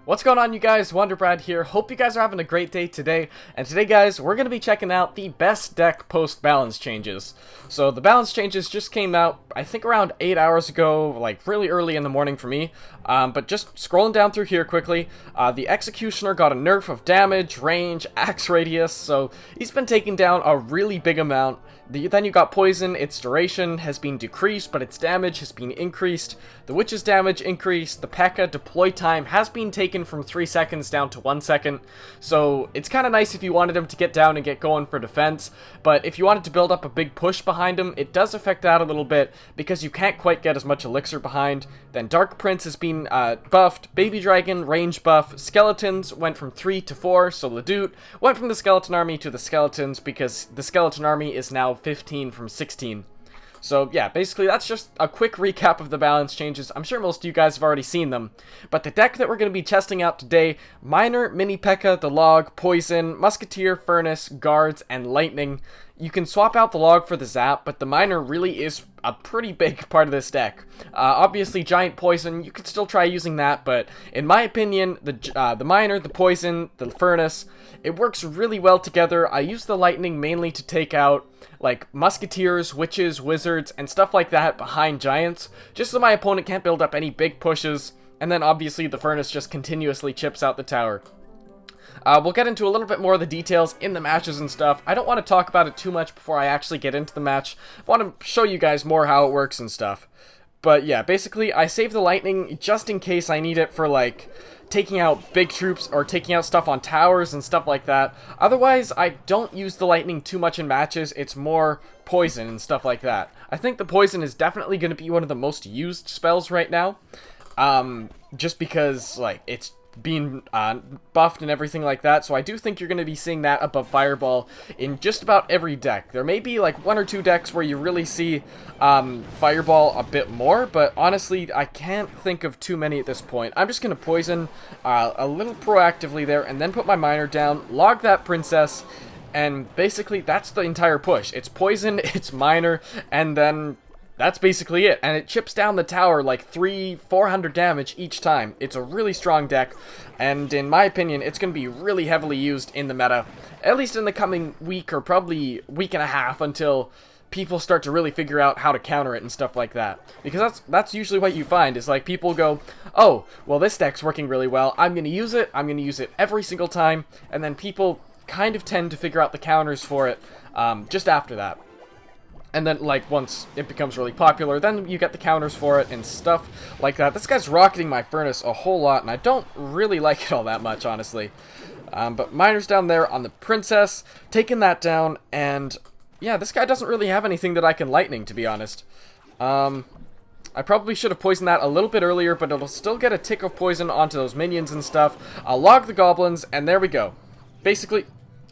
What's going on, you guys? wonderbrad here. Hope you guys are having a great day today. And today, guys, we're going to be checking out the best deck post-balance changes. So the balance changes just came out, I think, around 8 hours ago, like really early in the morning for me. But just scrolling down through here quickly, the Executioner got a nerf of damage, range, axe radius, so he's been taking down a really big amount. Then you got Poison. Its duration has been decreased, but its damage has been increased. The Witch's damage increased. The PEKKA deploy time has been taken from 3 seconds down to 1 second. So it's kind of nice if you wanted him to get down and get going for defense. But if you wanted to build up a big push behind him, it does affect that a little bit because you can't quite get as much elixir behind. Then Dark Prince has been buffed. Baby Dragon, range buff. Skeletons went from 3 to 4. So Ledoux went from the Skeleton Army to the Skeletons because the Skeleton Army is now 15 from 16. So yeah, basically that's just a quick recap of the balance changes. I'm sure most of you guys have already seen them. But the deck that we're going to be testing out today: Miner, Mini PEKKA, the Log, Poison, Musketeer, Furnace, Guards, and Lightning. You can swap out the Log for the Zap, but the Miner really is a pretty big part of this deck. Obviously, Giant Poison, you could still try using that, but in my opinion, the Miner, the Poison, the Furnace, it works really well together. I use the Lightning mainly to take out like Musketeers, Witches, Wizards, and stuff like that behind Giants, just so my opponent can't build up any big pushes, and then obviously the Furnace just continuously chips out the tower. We'll get into a little bit more of the details in the matches and stuff. I don't want to talk about it too much before I actually get into the match. I want to show you guys more how it works and stuff. But yeah, basically I save the Lightning just in case I need it for like taking out big troops or taking out stuff on towers and stuff like that. Otherwise, I don't use the Lightning too much in matches. It's more Poison and stuff like that. I think the Poison is definitely going to be one of the most used spells right now. Just because like it's being buffed and everything like that, so I do think you're going to be seeing that above Fireball in just about every deck. There may be like 1 or 2 decks where you really see Fireball a bit more, but honestly I can't think of too many at this point. I'm just going to Poison a little proactively there, and then put my Miner down, log that Princess, and basically that's the entire push. It's Poison, it's Miner, and then that's basically it, and it chips down the tower like 300-400 damage each time. It's a really strong deck, and in my opinion, it's going to be really heavily used in the meta, at least in the coming week or probably week and a half, until people start to really figure out how to counter it and stuff like that. Because that's usually what you find, is like people go, oh, well this deck's working really well, I'm going to use it every single time, and then people kind of tend to figure out the counters for it just after that. And then, like, once it becomes really popular, then you get the counters for it and stuff like that. This guy's rocketing my Furnace a whole lot, and I don't really like it all that much, honestly. But Miner's down there on the Princess, taking that down, and yeah, this guy doesn't really have anything that I can Lightning, to be honest. I probably should have poisoned that a little bit earlier, but it'll still get a tick of poison onto those minions and stuff. I'll log the Goblins, and there we go. Basically,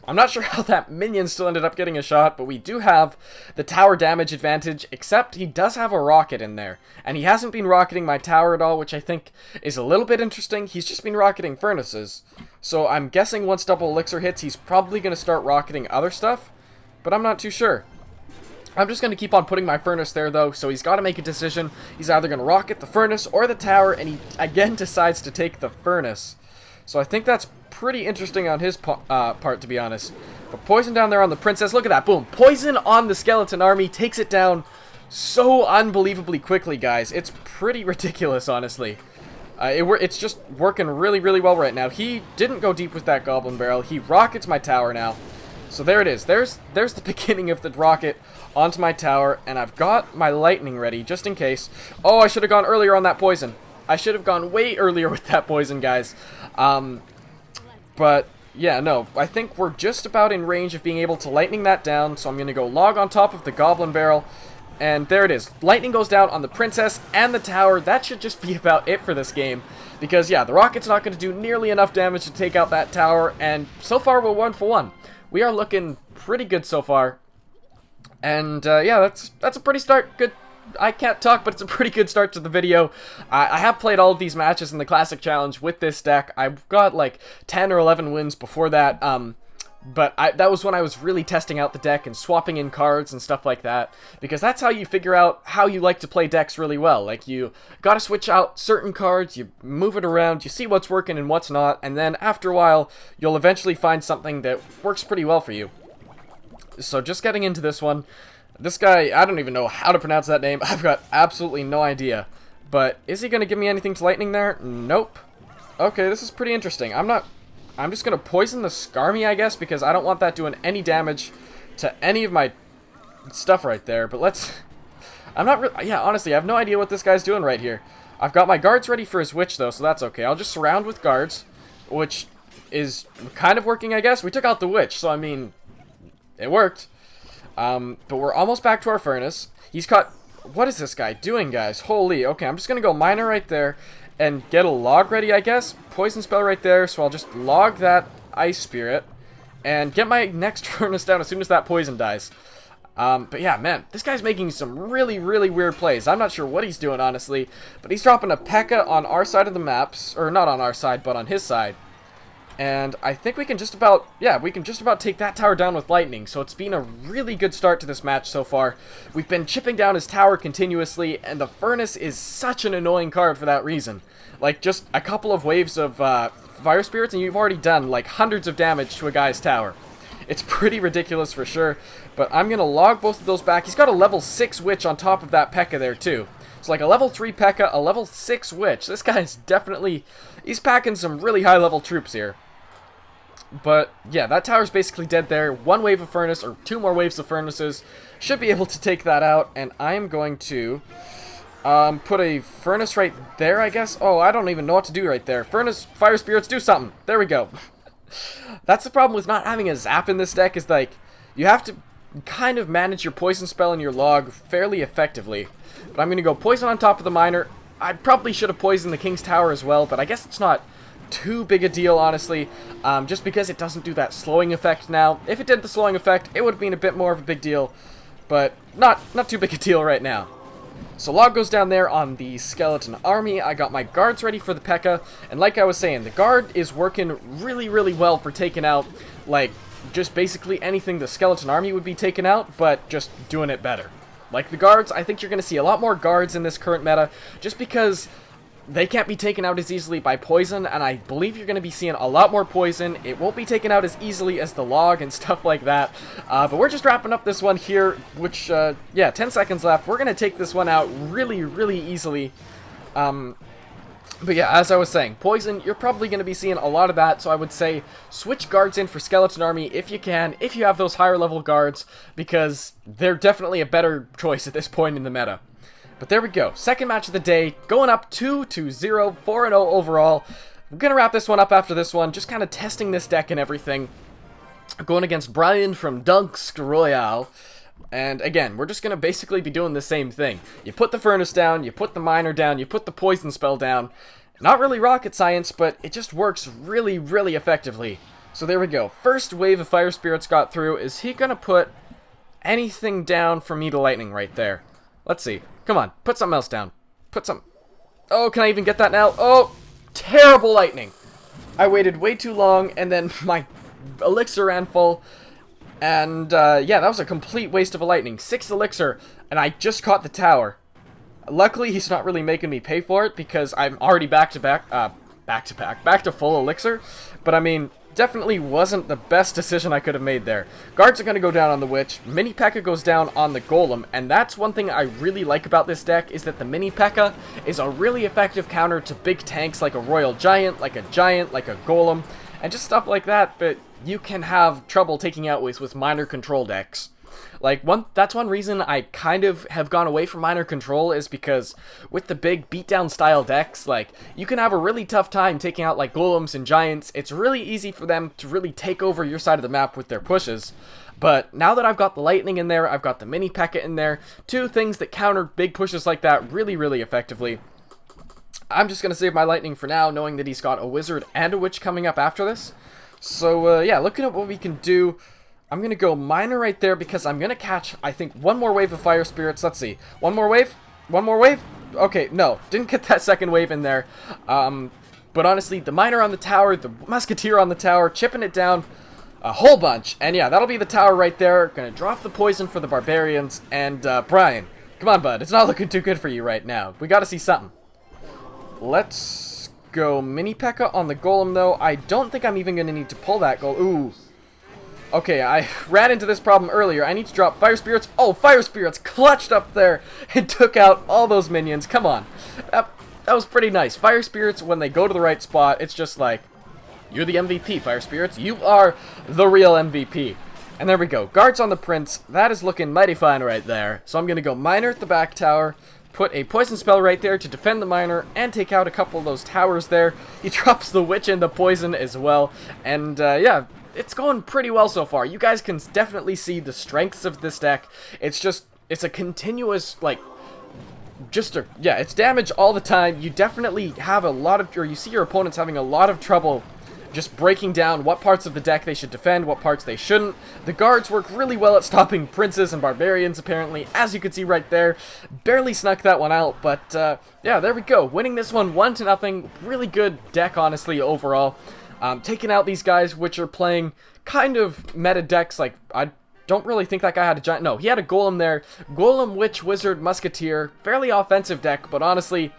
I'm not sure how that minion still ended up getting a shot, but we do have the tower damage advantage, except he does have a rocket in there. And he hasn't been rocketing my tower at all, which I think is a little bit interesting. He's just been rocketing Furnaces. So I'm guessing once double elixir hits, he's probably going to start rocketing other stuff, but I'm not too sure. I'm just going to keep on putting my Furnace there, though, so he's got to make a decision. He's either going to rocket the Furnace or the tower, and he again decides to take the Furnace. So I think that's pretty interesting on his part, to be honest. But Poison down there on the Princess. Look at that. Boom. Poison on the Skeleton Army. Takes it down so unbelievably quickly, guys. It's pretty ridiculous, honestly. It's just working really, really well right now. He didn't go deep with that Goblin Barrel. He rockets my tower now. So there it is. There's the beginning of the rocket onto my tower. And I've got my Lightning ready, just in case. Oh, I should have gone earlier on that Poison. I should have gone way earlier with that Poison, guys. But yeah, no, I think we're just about in range of being able to Lightning that down, so I'm going to go log on top of the Goblin Barrel, and there it is. Lightning goes down on the Princess and the tower. That should just be about it for this game, because yeah, the rocket's not going to do nearly enough damage to take out that tower, and so far we're 1 for 1. We are looking pretty good so far, and yeah, that's a pretty good. I can't talk, but it's a pretty good start to the video. I have played all of these matches in the Classic Challenge with this deck. I've got like 10 or 11 wins before that. But that was when I was really testing out the deck and swapping in cards and stuff like that, because that's how you figure out how you like to play decks really well. Like, you gotta switch out certain cards, you move it around, you see what's working and what's not, and then after a while, you'll eventually find something that works pretty well for you. So just getting into this one, this guy, I don't even know how to pronounce that name, I've got absolutely no idea. But is he gonna give me anything to lightning there? Nope. Okay, this is pretty interesting. I'm just going to poison the Skarmy, I guess, because I don't want that doing any damage to any of my stuff right there. But let's... I'm not really... Yeah, honestly, I have no idea what this guy's doing right here. I've got my guards ready for his witch, though, so that's okay. I'll just surround with guards, which is kind of working, I guess. We took out the witch, so, I mean, it worked. But we're almost back to our furnace. He's caught... What is this guy doing, guys? Holy, okay, I'm just going to go miner right there and get a log ready, I guess. Poison spell right there, so I'll just log that ice spirit and get my next furnace down as soon as that poison dies. But yeah, man, this guy's making some really, really weird plays. I'm not sure what he's doing, honestly, but he's dropping a PEKKA on our side of the maps, or not on our side, but on his side. And I think we can just about, yeah, we can just about take that tower down with lightning. So it's been a really good start to this match so far. We've been chipping down his tower continuously, and the furnace is such an annoying card for that reason. Like, just a couple of waves of fire spirits, and you've already done, like, hundreds of damage to a guy's tower. It's pretty ridiculous for sure, but I'm going to log both of those back. He's got a level 6 witch on top of that PEKKA there, too. It's like a level 3 PEKKA, a level 6 witch. This guy's definitely... He's packing some really high-level troops here. But, yeah, that tower's basically dead there. One wave of furnace, or 2 more waves of furnaces. Should be able to take that out, and I am going to... put a furnace right there, I guess. Oh, I don't even know what to do right there. Furnace, fire spirits, do something. There we go. That's the problem with not having a zap in this deck, is like, you have to kind of manage your poison spell and your log fairly effectively. But I'm going to go poison on top of the miner. I probably should have poisoned the king's tower as well, but I guess it's not too big a deal, honestly, just because it doesn't do that slowing effect now. If it did the slowing effect, it would have been a bit more of a big deal, but not too big a deal right now. So log goes down there on the skeleton army. I got my guards ready for the PEKKA, and like I was saying, the guard is working really, really well for taking out, like, just basically anything the skeleton army would be taking out, but just doing it better. Like the guards, I think you're going to see a lot more guards in this current meta, just because they can't be taken out as easily by poison, and I believe you're going to be seeing a lot more poison. It won't be taken out as easily as the log and stuff like that. But we're just wrapping up this one here, which, yeah, 10 seconds left. We're going to take this one out really, really easily. But yeah, as I was saying, poison, you're probably going to be seeing a lot of that, so I would say switch guards in for skeleton army if you can, if you have those higher level guards, because they're definitely a better choice at this point in the meta. But there we go. Second match of the day, going up 2-0, 4-0 overall. I'm going to wrap this one up after this one, just kind of testing this deck and everything. Going against Brian from Royale. And again, we're just going to basically be doing the same thing. You put the furnace down, you put the miner down, you put the poison spell down. Not really rocket science, but it just works really, really effectively. So there we go. First wave of fire spirits got through. Is he going to put anything down for me to lightning right there? Let's see. Come on, put something else down. Put some... Oh, can I even get that now? Oh, terrible lightning. I waited way too long, and then my elixir ran full. And, yeah, that was a complete waste of a lightning. 6 elixir, and I just caught the tower. Luckily, he's not really making me pay for it, because I'm already back to full elixir. But, I mean... definitely wasn't the best decision I could have made there. Guards are going to go down on the witch. Mini PEKKA goes down on the golem. And that's one thing I really like about this deck, is that the mini PEKKA is a really effective counter to big tanks like a royal giant, like a golem, and just stuff like that that you can have trouble taking out with minor control decks. Like, that's one reason I kind of have gone away from minor control, is because with the big beatdown style decks, like, you can have a really tough time taking out, like, golems and giants. It's really easy for them to really take over your side of the map with their pushes. But now that I've got the lightning in there, I've got the mini PEKKA in there, 2 things that counter big pushes like that really, really effectively. I'm just going to save my lightning for now, knowing that he's got a wizard and a witch coming up after this. So, yeah, looking at what we can do... I'm going to go miner right there, because I'm going to catch, I think, one more wave of fire spirits. Let's see. One more wave? One more wave? Okay, no. Didn't get that second wave in there. But honestly, the miner on the tower, the musketeer on the tower, chipping it down. a whole bunch. And yeah, that'll be the tower right there. Gonna drop the poison for the barbarians. And Brian, come on, bud. It's not looking too good for you right now. We gotta see something. Let's go mini PEKKA on the golem, though. I don't think I'm even gonna need to pull that golem. Ooh. Okay, I ran into this problem earlier. I need to drop Fire Spirits. Oh, Fire Spirits clutched up there and took out all those minions. Come on. That was pretty nice. Fire Spirits, when they go to the right spot, it's just like, you're the MVP, Fire Spirits. You are the real MVP. And there we go. Guards on the Prince. That is looking mighty fine right there. So I'm going to go Miner at the back tower, put a poison spell right there to defend the Miner, and take out a couple of those towers there. He drops the Witch and the poison as well. And yeah, it's going pretty well so far. You guys can definitely see the strengths of this deck. It's a continuous, like, yeah, it's damage all the time. You definitely have a lot of, or you see your opponents having a lot of trouble just breaking down what parts of the deck they should defend, what parts they shouldn't. The guards work really well at stopping princes and barbarians, apparently, as you can see right there. Barely snuck that one out, but yeah, there we go. Winning this one 1-0. Really good deck, honestly, overall. Taking out these guys, which are playing kind of meta decks. Like, I don't really think that guy had a giant... No, he had a golem there. Golem, Witch, Wizard, Musketeer. Fairly offensive deck, but honestly,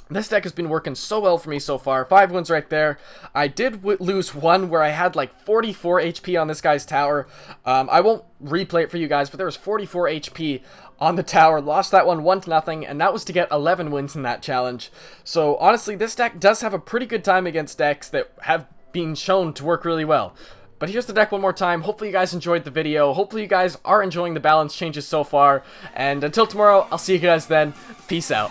this deck has been working so well for me so far. 5 wins right there. I did lose one where I had like 44 HP on this guy's tower. I won't replay it for you guys, but there was 44 HP on the tower. Lost that one 1-0, and that was to get 11 wins in that challenge. So honestly, this deck does have a pretty good time against decks that have been shown to work really well. But here's the deck one more time. Hopefully you guys enjoyed the video. Hopefully you guys are enjoying the balance changes so far. And until tomorrow, I'll see you guys then. Peace out.